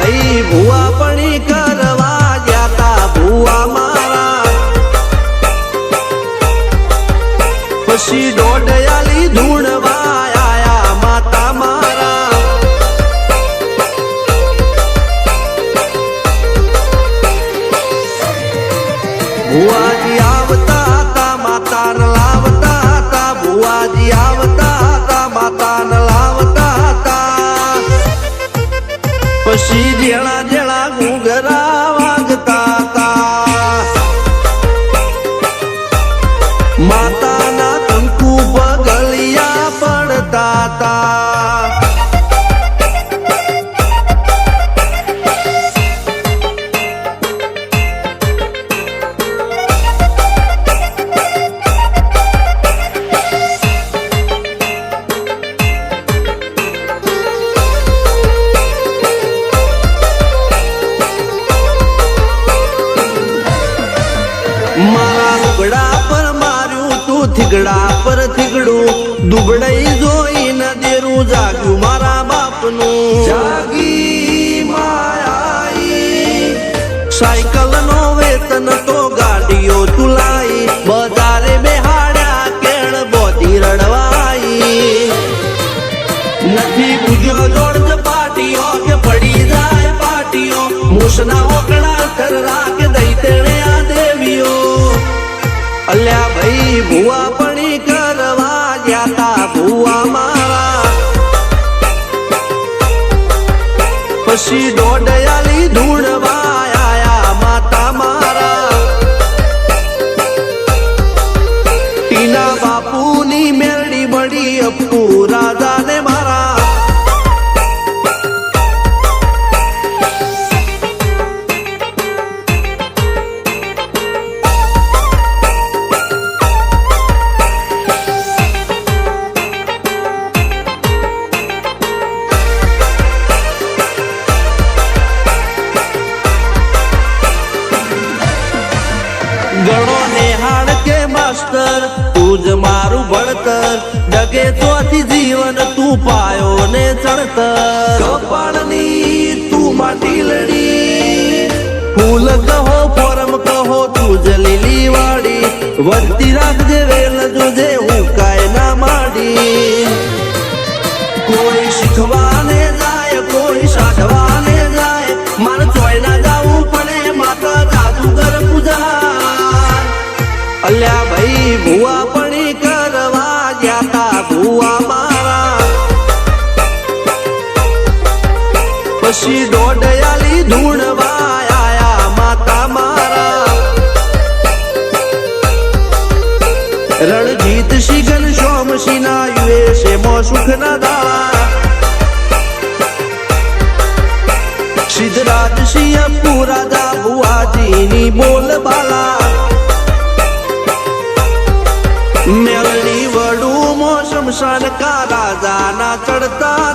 ભાઈ ભુવા પણી કરવા જાતા ભુવા મારા પછી દોઢયાલી ધૂણવા આયા માતા મારા ભુવાજી આવતા હતા માતા ને લાવતા હતા ભુવાજી આવતા હતા માતા ને લાવતા હતા પછી જેણા જેણા ઘૂંઘરા વાગતા હતા માતાના કંકુ પગલિયા પડતા હતા મારા લુગડા પર માર્યું તું થીગડા પર થીગડું દુબડાઈ જોઈને દેરું જાગ્યું મારા બાપનું જાગી માયાઈ સાયકલ નો વેતન તો ગાડીઓ તુલાઈ બજારે બેહાડ્યા કેળ બોધી રડવાઈ નથી પૂજ્યો જોડ પાટીઓ કે પડી જાય પાટીઓ મૂસના ઓકડા થરરા કે દઈ તેણે આ દેવીઓ અલ્યા ભાઈ ભુવા પણી કરવા જાતા ભુવા મારા પછી દોઢયાલી ધૂણવા આયા માતા મારા ટીના બાપુની મેરડી બળી અપ્પુ રાજાને મારા ગણો નેહાળ કે માસ્ટર તું જ મારું ભણતર ડગે તોથી જીવન તું પાયો ને ચણતર કપાળની તું માટીલડી ફૂલ કહો ફોરમ કહો તું જ લીલી વાડી વધતી રાખજે વેલ જોજે હું કાય ના માડી કોઈ શીખવાને જાય કોઈ સાધવાને જાય મારે ચોય ના જાવું પડે માતા જાદુગર પૂજા અલ્યા ભાઈ ભુવા પણી કરવા જાતા ભુવા મારા પછી દોઢયાલી ધૂણવા આયા માતા મારા રણજીત સિંહ ઘનશ્યામ સિંહ ના યુએસએ માં સુખ ના દાળા સિદ્ધરાજ સિંહ અપ્પુ રાજા ભુવાજીની બોલ બાલા મેલની વડું મો શમશાન કા રાજા ના ચડતા